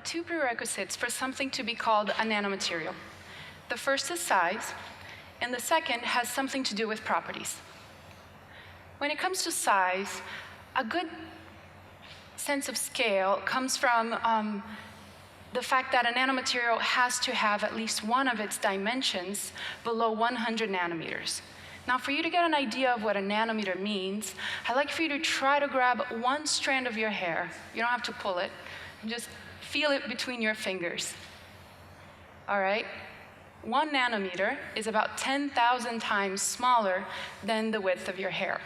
two prerequisites for something to be called a nanomaterial. The first is size, and the second has something to do with properties. When it comes to size, a good sense of scale comes from the fact that a nanomaterial has to have at least one of its dimensions below 100 nanometers. Now, for you to get an idea of what a nanometer means, I'd like for you to try to grab one strand of your hair. You don't have to pull it. Just feel it between your fingers. All right? 1 nanometer is about 10,000 times smaller than the width of your hair.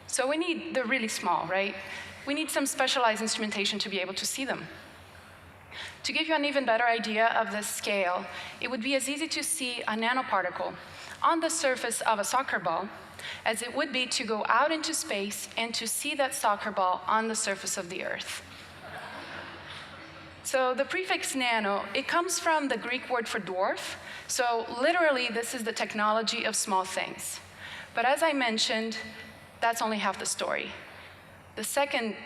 So we need, they're really small, right? We need some specialized instrumentation to be able to see them. To give you an even better idea of the scale, it would be as easy to see a nanoparticle on the surface of a soccer ball as it would be to go out into space and to see that soccer ball on the surface of the Earth. So the prefix nano, it comes from the Greek word for dwarf. So literally, this is the technology of small things. But as I mentioned, that's only half the story. The second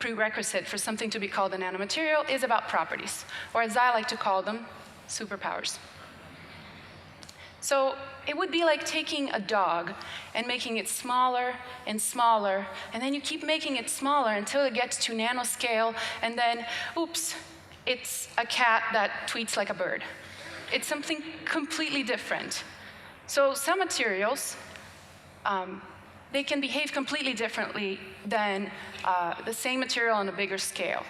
prerequisite for something to be called a nanomaterial is about properties, or as I like to call them, superpowers. So it would be like taking a dog and making it smaller and smaller, and then you keep making it smaller until it gets to nanoscale, and then, oops, it's a cat that tweets like a bird. It's something completely different. So some materials, they can behave completely differently than the same material on a bigger scale.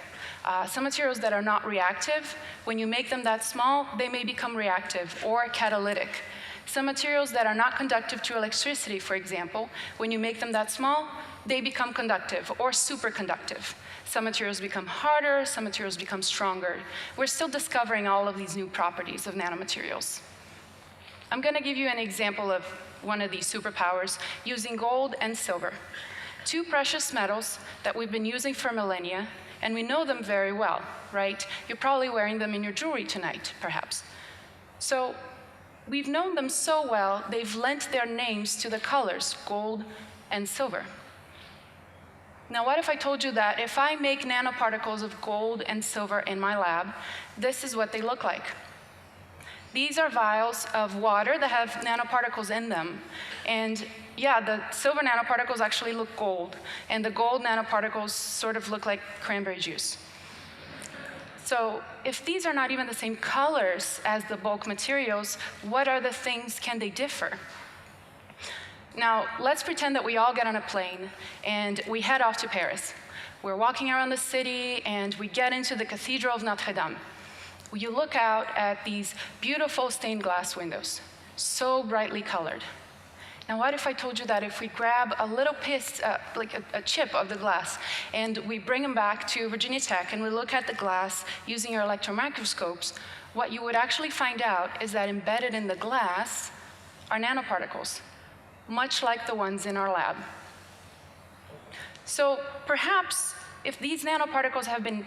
Some materials that are not reactive, when you make them that small, they may become reactive or catalytic. Some materials that are not conductive to electricity, for example, when you make them that small, they become conductive or superconductive. Some materials become harder, some materials become stronger. We're still discovering all of these new properties of nanomaterials. I'm going to give you an example of one of these superpowers using gold and silver, two precious metals that we've been using for millennia, and we know them very well, right? You're probably wearing them in your jewelry tonight, perhaps. So we've known them so well, they've lent their names to the colors, gold and silver. Now, what if I told you that if I make nanoparticles of gold and silver in my lab, this is what they look like? These are vials of water that have nanoparticles in them. And yeah, the silver nanoparticles actually look gold, and the gold nanoparticles sort of look like cranberry juice. So if these are not even the same colors as the bulk materials, what are the things can they differ? Now, let's pretend that we all get on a plane and we head off to Paris. We're walking around the city and we get into the Cathedral of Notre Dame. You look out at these beautiful stained glass windows, so brightly colored. Now, what if I told you that if we grab a little piece, like a chip of the glass, and we bring them back to Virginia Tech and we look at the glass using our electron microscopes, what you would actually find out is that embedded in the glass are nanoparticles, much like the ones in our lab. So perhaps if these nanoparticles have been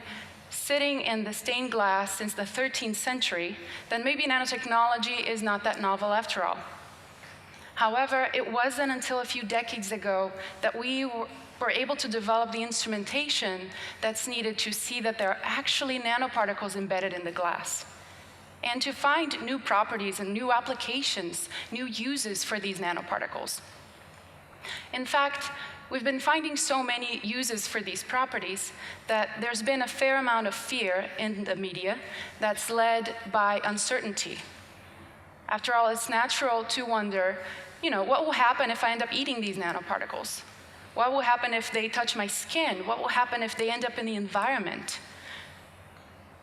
sitting in the stained glass since the 13th century, then maybe nanotechnology is not that novel after all. However, it wasn't until a few decades ago that we were able to develop the instrumentation that's needed to see that there are actually nanoparticles embedded in the glass, and to find new properties and new applications, new uses for these nanoparticles. In fact, we've been finding so many uses for these properties that there's been a fair amount of fear in the media that's led by uncertainty. After all, it's natural to wonder, what will happen if I end up eating these nanoparticles? What will happen if they touch my skin? What will happen if they end up in the environment?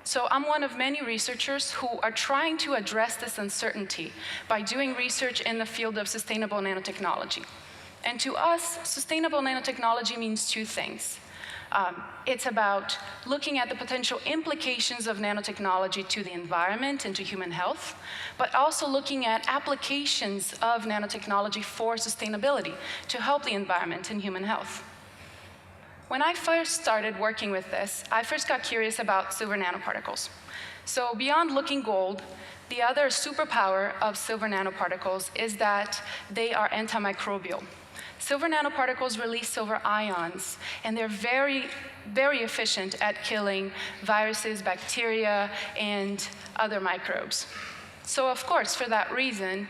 So I'm one of many researchers who are trying to address this uncertainty by doing research in the field of sustainable nanotechnology. And to us, sustainable nanotechnology means two things. It's about looking at the potential implications of nanotechnology to the environment and to human health, but also looking at applications of nanotechnology for sustainability to help the environment and human health. When I first started working with this, I first got curious about silver nanoparticles. So beyond looking gold, the other superpower of silver nanoparticles is that they are antimicrobial. Silver nanoparticles release silver ions, and they're very, very efficient at killing viruses, bacteria, and other microbes. So of course, for that reason,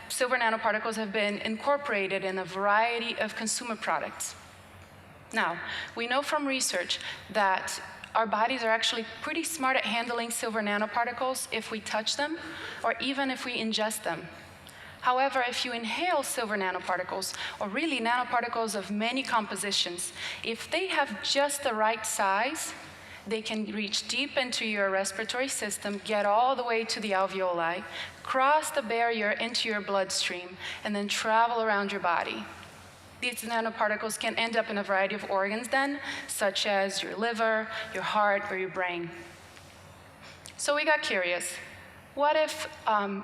silver nanoparticles have been incorporated in a variety of consumer products. Now, we know from research that our bodies are actually pretty smart at handling silver nanoparticles if we touch them, or even if we ingest them. However, if you inhale silver nanoparticles, or really nanoparticles of many compositions, if they have just the right size, they can reach deep into your respiratory system, get all the way to the alveoli, cross the barrier into your bloodstream, and then travel around your body. These nanoparticles can end up in a variety of organs then, such as your liver, your heart, or your brain. So we got curious. What if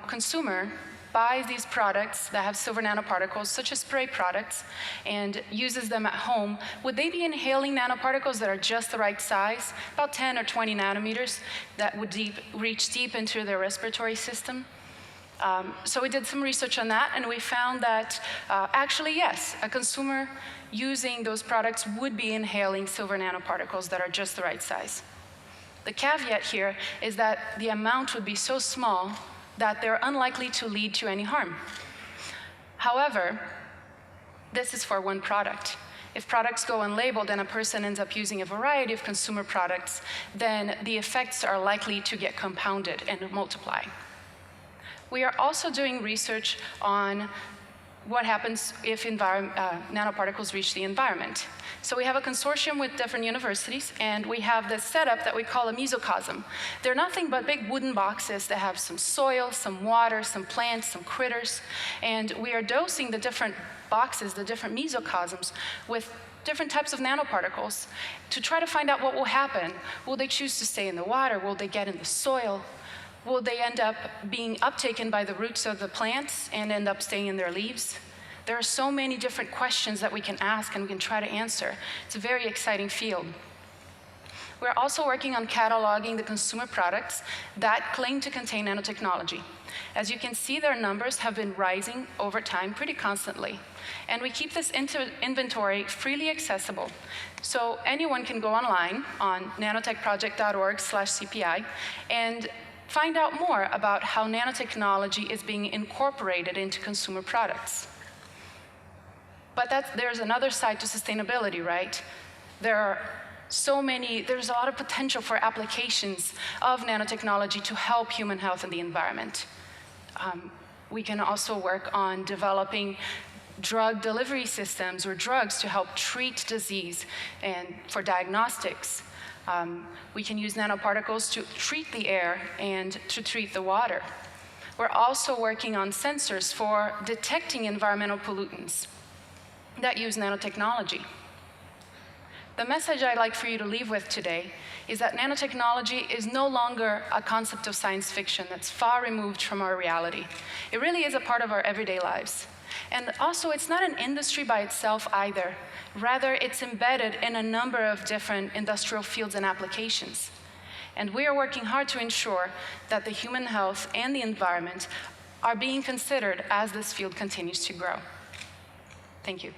consumer buys these products that have silver nanoparticles, such as spray products, and uses them at home? Would they be inhaling nanoparticles that are just the right size, about 10 or 20 nanometers, that would reach deep into their respiratory system? So we did some research on that, and we found that actually, yes, a consumer using those products would be inhaling silver nanoparticles that are just the right size. The caveat here is that the amount would be so small that they're unlikely to lead to any harm. However, this is for one product. If products go unlabeled and a person ends up using a variety of consumer products, then the effects are likely to get compounded and multiply. We are also doing research on what happens if nanoparticles reach the environment. So we have a consortium with different universities, and we have this setup that we call a mesocosm. They're nothing but big wooden boxes that have some soil, some water, some plants, some critters, and we are dosing the different boxes, the different mesocosms, with different types of nanoparticles to try to find out what will happen. Will they choose to stay in the water? Will they get in the soil? Will they end up being uptaken by the roots of the plants and end up staying in their leaves? There are so many different questions that we can ask and we can try to answer. It's a very exciting field. We're also working on cataloging the consumer products that claim to contain nanotechnology. As you can see, their numbers have been rising over time pretty constantly. And we keep this inventory freely accessible. So anyone can go online on nanotechproject.org/CPI and find out more about how nanotechnology is being incorporated into consumer products. But there's another side to sustainability, right? There's a lot of potential for applications of nanotechnology to help human health and the environment. We can also work on developing drug delivery systems or drugs to help treat disease and for diagnostics. We can use nanoparticles to treat the air and to treat the water. We're also working on sensors for detecting environmental pollutants that use nanotechnology. The message I'd like for you to leave with today is that nanotechnology is no longer a concept of science fiction that's far removed from our reality. It really is a part of our everyday lives. And also, it's not an industry by itself either. Rather, it's embedded in a number of different industrial fields and applications. And we are working hard to ensure that the human health and the environment are being considered as this field continues to grow. Thank you.